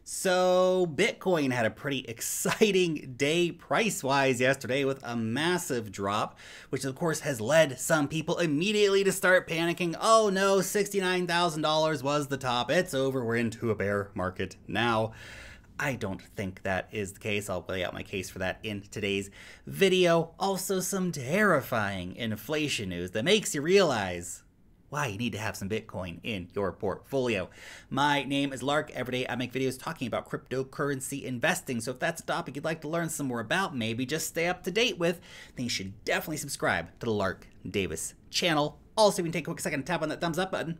So Bitcoin had a pretty exciting day price-wise yesterday with a massive drop, which of course has led some people immediately to start panicking. Oh no, $69,000 was the top. It's over. We're into a bear market now. I don't think that is the case. I'll lay out my case for that in today's video. Also, some terrifying inflation news that makes you realize why you need to have some Bitcoin in your portfolio. My name is Lark. Every day I make videos talking about cryptocurrency investing. So if that's a topic you'd like to learn some more about, maybe just stay up to date with, then you should definitely subscribe to the Lark Davis channel. Also, if you can take a quick second to tap on that thumbs up button,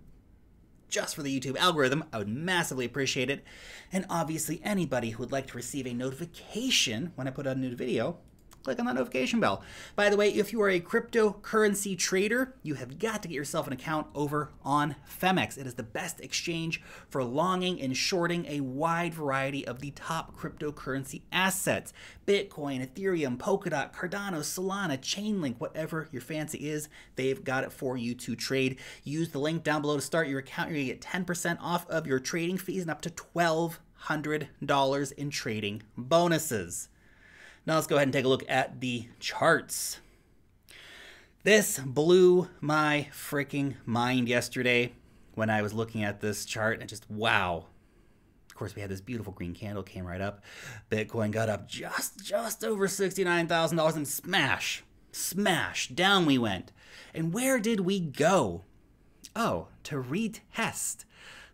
just for the YouTube algorithm, I would massively appreciate it. And obviously, anybody who would like to receive a notification when I put out a new video, click on that notification bell. By the way, if you are a cryptocurrency trader, you have got to get yourself an account over on Femex. It is the best exchange for longing and shorting a wide variety of the top cryptocurrency assets. Bitcoin, Ethereum, Polkadot, Cardano, Solana, Chainlink, whatever your fancy is, they've got it for you to trade. Use the link down below to start your account. You're going to get 10% off of your trading fees and up to $1,200 in trading bonuses. Now let's go ahead and take a look at the charts. This blew my freaking mind yesterday when I was looking at this chart and just wow. Of course, we had this beautiful green candle came right up. Bitcoin got up just over $69,000 and smash, down we went. And where did we go? Oh, to retest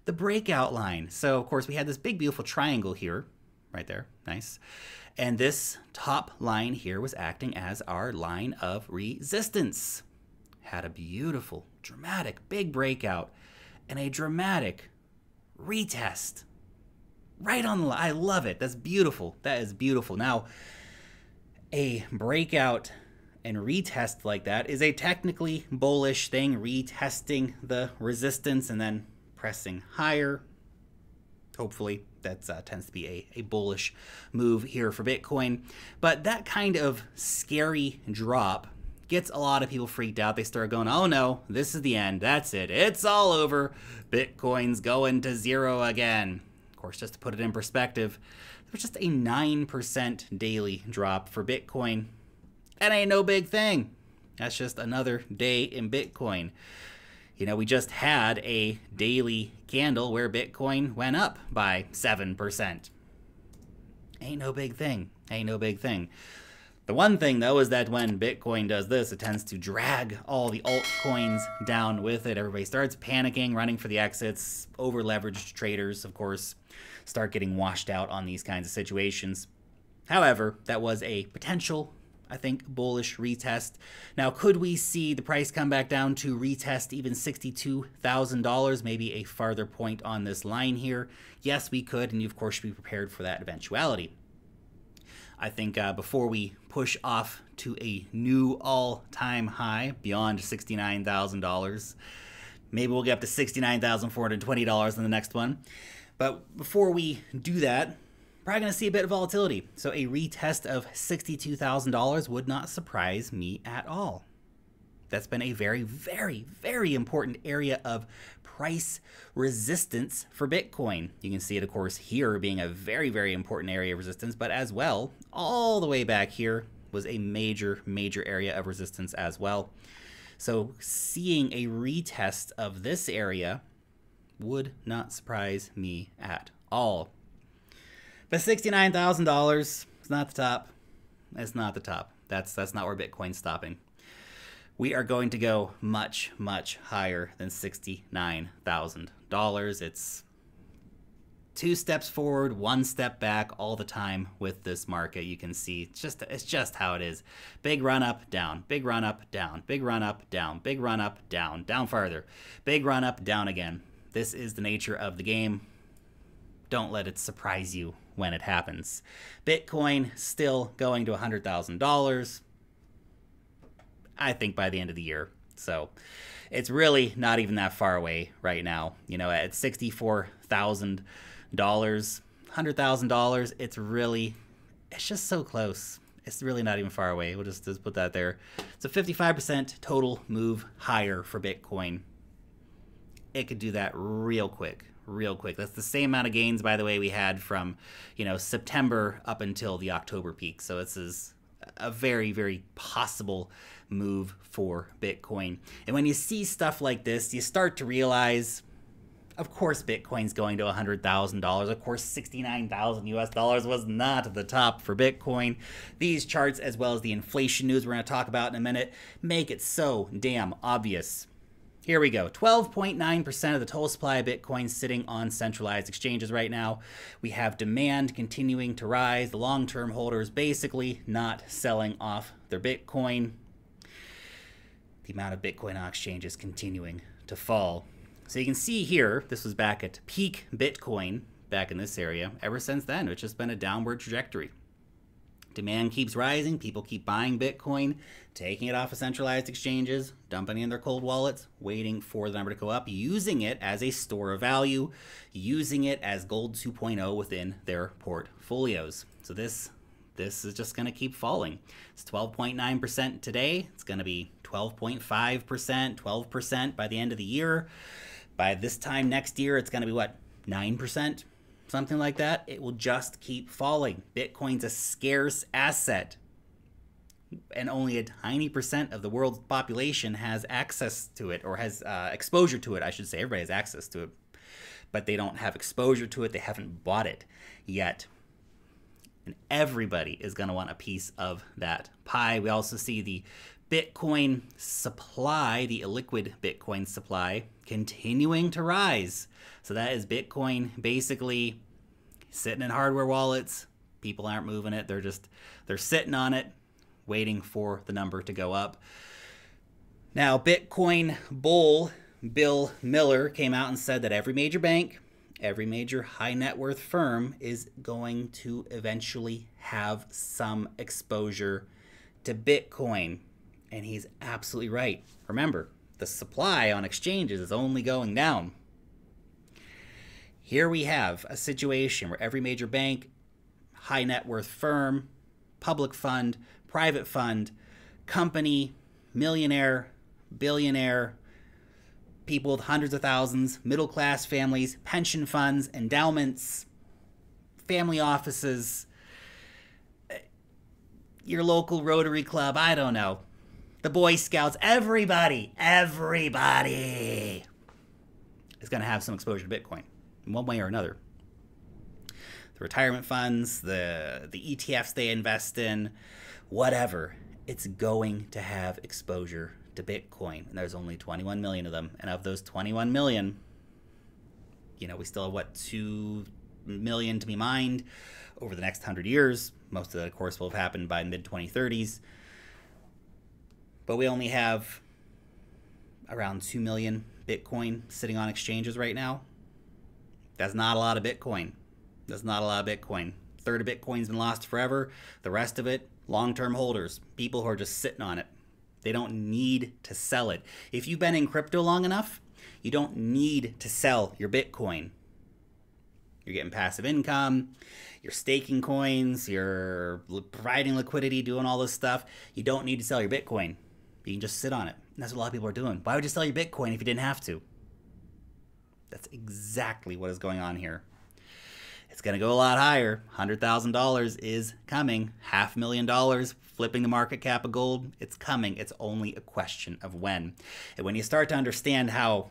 the breakout line. So of course we had this big beautiful triangle here, right there, nice. And this top line here was acting as our line of resistance. Had a beautiful, dramatic, big breakout and a dramatic retest. Right on the line. I love it. That's beautiful. That is beautiful. Now, a breakout and retest like that is a technically bullish thing, retesting the resistance and then pressing higher. Hopefully, that tends to be a bullish move here for Bitcoin. But that kind of scary drop gets a lot of people freaked out. They start going, oh no, this is the end. That's it. It's all over. Bitcoin's going to zero again. Of course, just to put it in perspective, there was just a 9% daily drop for Bitcoin. That ain't no big thing. That's just another day in Bitcoin. You know, we just had a daily candle where Bitcoin went up by 7%. Ain't no big thing. Ain't no big thing. The one thing, though, is that when Bitcoin does this, it tends to drag all the altcoins down with it. Everybody starts panicking, running for the exits. Over-leveraged traders, of course, start getting washed out on these kinds of situations. However, that was a potential, I think, bullish retest. Now, could we see the price come back down to retest even $62,000, maybe a farther point on this line here? Yes, we could, and you, of course, should be prepared for that eventuality. I think before we push off to a new all-time high beyond $69,000, maybe we'll get up to $69,420 in the next one. But before we do that, probably going to see a bit of volatility. So a retest of $62,000 would not surprise me at all. That's been a very, very, very important area of price resistance for Bitcoin. You can see it, of course, here being a very, very important area of resistance, but as well, all the way back here was a major, major area of resistance as well. So seeing a retest of this area would not surprise me at all. But $69,000 is not the top. It's not the top. That's not where Bitcoin's stopping. We are going to go much, much higher than $69,000. It's 2 steps forward, 1 step back all the time with this market. You can see it's just how it is. Big run up, down, big run up, down, big run up, down, big run up, down, down farther, big run up, down again. This is the nature of the game. Don't let it surprise you when it happens. Bitcoin still going to $100,000, I think, by the end of the year. So it's really not even that far away right now. You know, at $64,000, $100,000, it's just so close. It's really not even far away. We'll just put that there. It's a 55% total move higher for Bitcoin. It could do that real quick. real quick. That's the same amount of gains, by the way, we had from, September up until the October peak. So this is a very, very possible move for Bitcoin. And when you see stuff like this, you start to realize, of course, Bitcoin's going to $100,000. Of course, 69,000 US dollars was not the top for Bitcoin. These charts, as well as the inflation news we're going to talk about in a minute, make it so damn obvious. Here we go. 12.9% of the total supply of Bitcoin sitting on centralized exchanges right now. We have demand continuing to rise. The long-term holders basically not selling off their Bitcoin. The amount of Bitcoin on exchanges continuing to fall. So you can see here, this was back at peak Bitcoin, back in this area. Ever since then, it's just been a downward trajectory. Demand keeps rising. People keep buying Bitcoin, taking it off of centralized exchanges, dumping it in their cold wallets, waiting for the number to go up, using it as a store of value, using it as gold 2.0 within their portfolios. So this is just going to keep falling. It's 12.9% today. It's going to be 12.5%, 12% by the end of the year. By this time next year, it's going to be what, 9%? Something like that. It will just keep falling. Bitcoin's a scarce asset, and only a tiny percent of the world's population has access to it, or has exposure to it, I should say. Everybody has access to it, but they don't have exposure to it. They haven't bought it yet. And everybody is going to want a piece of that pie. We also see the Bitcoin supply, the illiquid Bitcoin supply, continuing to rise. So that is Bitcoin basically sitting in hardware wallets. People aren't moving it. They're sitting on it, waiting for the number to go up. Now, Bitcoin bull Bill Miller came out and said that every major bank, every major high net worth firm is going to eventually have some exposure to Bitcoin. And he's absolutely right. Remember, the supply on exchanges is only going down. Here we have a situation where every major bank, high net worth firm, public fund, private fund, company, millionaire, billionaire, people with hundreds of thousands, middle class families, pension funds, endowments, family offices, your local Rotary Club, I don't know. The Boy Scouts, everybody is going to have some exposure to Bitcoin in one way or another. The retirement funds, the ETFs they invest in, whatever, it's going to have exposure to Bitcoin. And there's only 21 million of them. And of those 21 million, we still have, what, 2 million to be mined over the next 100 years. Most of that, of course, will have happened by mid-2030s. But we only have around 2 million Bitcoin sitting on exchanges right now. That's not a lot of Bitcoin. That's not a lot of Bitcoin. A third of Bitcoin's been lost forever. The rest of it, long-term holders, people who are just sitting on it. They don't need to sell it. If you've been in crypto long enough, you don't need to sell your Bitcoin. You're getting passive income, you're staking coins, you're providing liquidity, doing all this stuff. You don't need to sell your Bitcoin. You can just sit on it. And that's what a lot of people are doing. Why would you sell your Bitcoin if you didn't have to? That's exactly what is going on here. It's going to go a lot higher. $100,000 is coming. $500,000, flipping the market cap of gold. It's coming. It's only a question of when. And when you start to understand how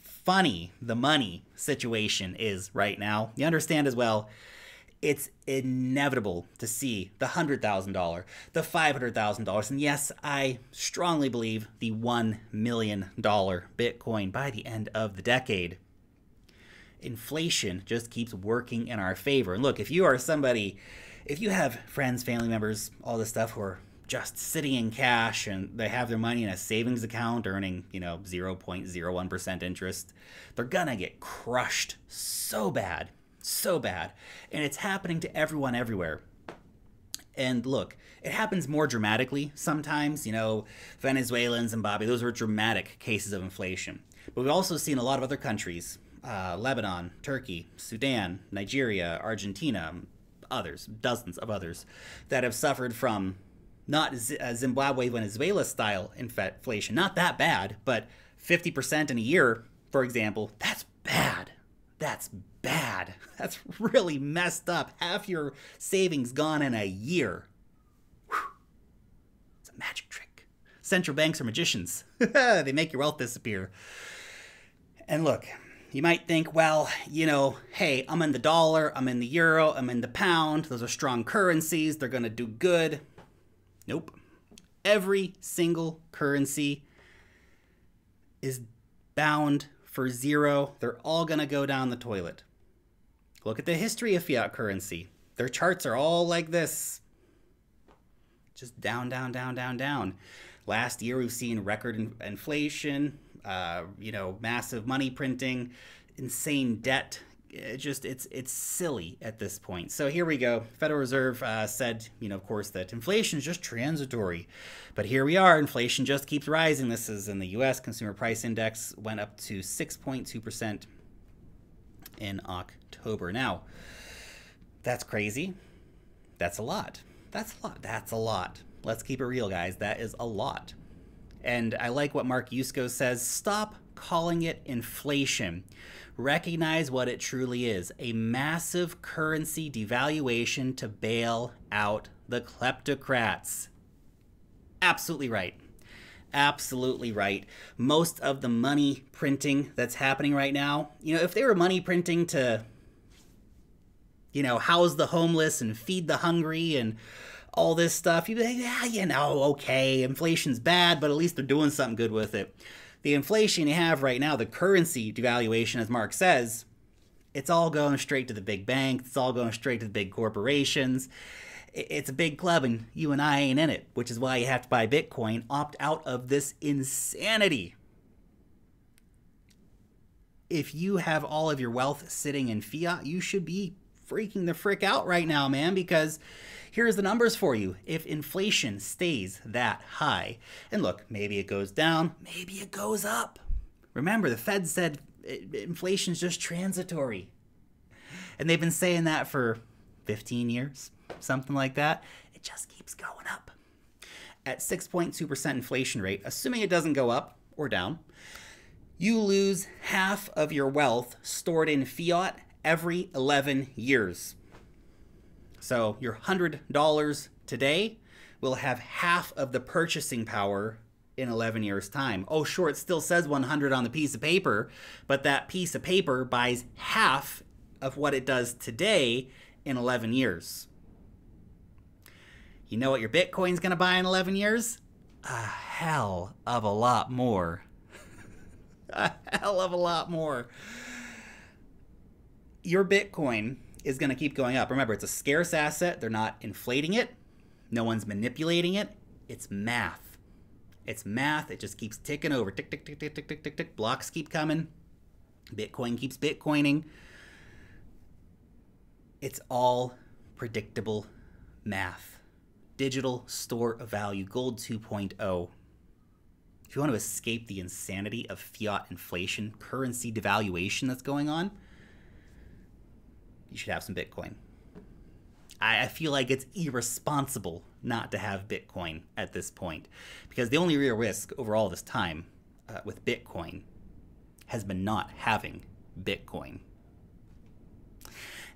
funny the money situation is right now, you understand as well, it's inevitable to see the $100,000, the $500,000, and yes, I strongly believe the $1 million Bitcoin by the end of the decade. Inflation just keeps working in our favor. And look, if you are somebody, if you have friends, family members, all this stuff who are just sitting in cash and they have their money in a savings account earning, 0.01% interest, they're gonna get crushed so bad. So bad. And it's happening to everyone everywhere. And look, it happens more dramatically sometimes. Venezuela and Zimbabwe, those are dramatic cases of inflation. But we've also seen a lot of other countries, Lebanon, Turkey, Sudan, Nigeria, Argentina, others, dozens of others, that have suffered from not Zimbabwe, Venezuela style inflation. Not that bad, but 50% in a year, for example, that's bad. That's bad. That's really messed up. Half your savings gone in a year. Whew. It's a magic trick. Central banks are magicians. They make your wealth disappear. And look, you might think, well, hey, I'm in the dollar, I'm in the euro, I'm in the pound. Those are strong currencies. They're going to do good. Nope. Every single currency is bound for zero. They're all going to go down the toilet. Look at the history of fiat currency. Their charts are all like this. Just down, down, down, down, down. Last year, we've seen record inflation, massive money printing, insane debt. It's silly at this point. So here we go. Federal Reserve said, of course, that inflation is just transitory. But here we are. Inflation just keeps rising. This is in the U.S. Consumer Price Index went up to 6.2% in October. Now, that's crazy. That's a lot. That's a lot. That's a lot. Let's keep it real, guys. That is a lot. And I like what Mark Yusko says. Stop calling it inflation. Recognize what it truly is, a massive currency devaluation to bail out the kleptocrats. Absolutely right. Absolutely right. Most of the money printing that's happening right now, if they were money printing to, house the homeless and feed the hungry and all this stuff, you'd be like, yeah, okay, inflation's bad, but at least they're doing something good with it. The inflation you have right now, the currency devaluation, as Mark says, it's all going straight to the big banks. It's all going straight to the big corporations. It's a big club, and you and I ain't in it, which is why you have to buy Bitcoin. Opt out of this insanity. If you have all of your wealth sitting in fiat, you should be freaking the frick out right now, man, because here's the numbers for you. If inflation stays that high, and look, maybe it goes down, maybe it goes up. Remember, the Fed said inflation's just transitory. And they've been saying that for 15 years, something like that. It just keeps going up. At 6.2% inflation rate, assuming it doesn't go up or down, you lose half of your wealth stored in fiat every 11 years. So your $100 today will have half of the purchasing power in 11 years' time. Oh, sure, it still says 100 on the piece of paper, but that piece of paper buys half of what it does today in 11 years. You know what your Bitcoin's going to buy in 11 years? A hell of a lot more. A hell of a lot more. Your Bitcoin is going to keep going up. Remember, it's a scarce asset. They're not inflating it. No one's manipulating it. It's math. It's math. It just keeps ticking over. Tick, tick, tick, tick, tick, tick, tick, tick. Blocks keep coming. Bitcoin keeps Bitcoining. It's all predictable math. Digital store of value. Gold 2.0. If you want to escape the insanity of fiat inflation, currency devaluation that's going on, you should have some Bitcoin. I feel like it's irresponsible not to have Bitcoin at this point, because the only real risk over all this time with Bitcoin has been not having Bitcoin.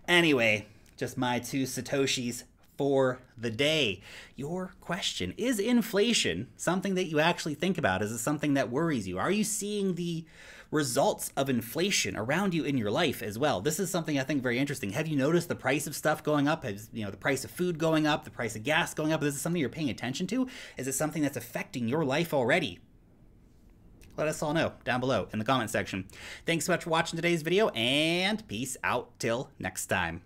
Anyway, just my 2 Satoshis for the day. Your question, is inflation something that you actually think about? Is it something that worries you? Are you seeing the results of inflation around you in your life as well? This is something I think very interesting. Have you noticed the price of stuff going up? Has, the price of food going up, the price of gas going up? Is this something you're paying attention to? Is it something that's affecting your life already? Let us all know down below in the comment section. Thanks so much for watching today's video, and peace out till next time.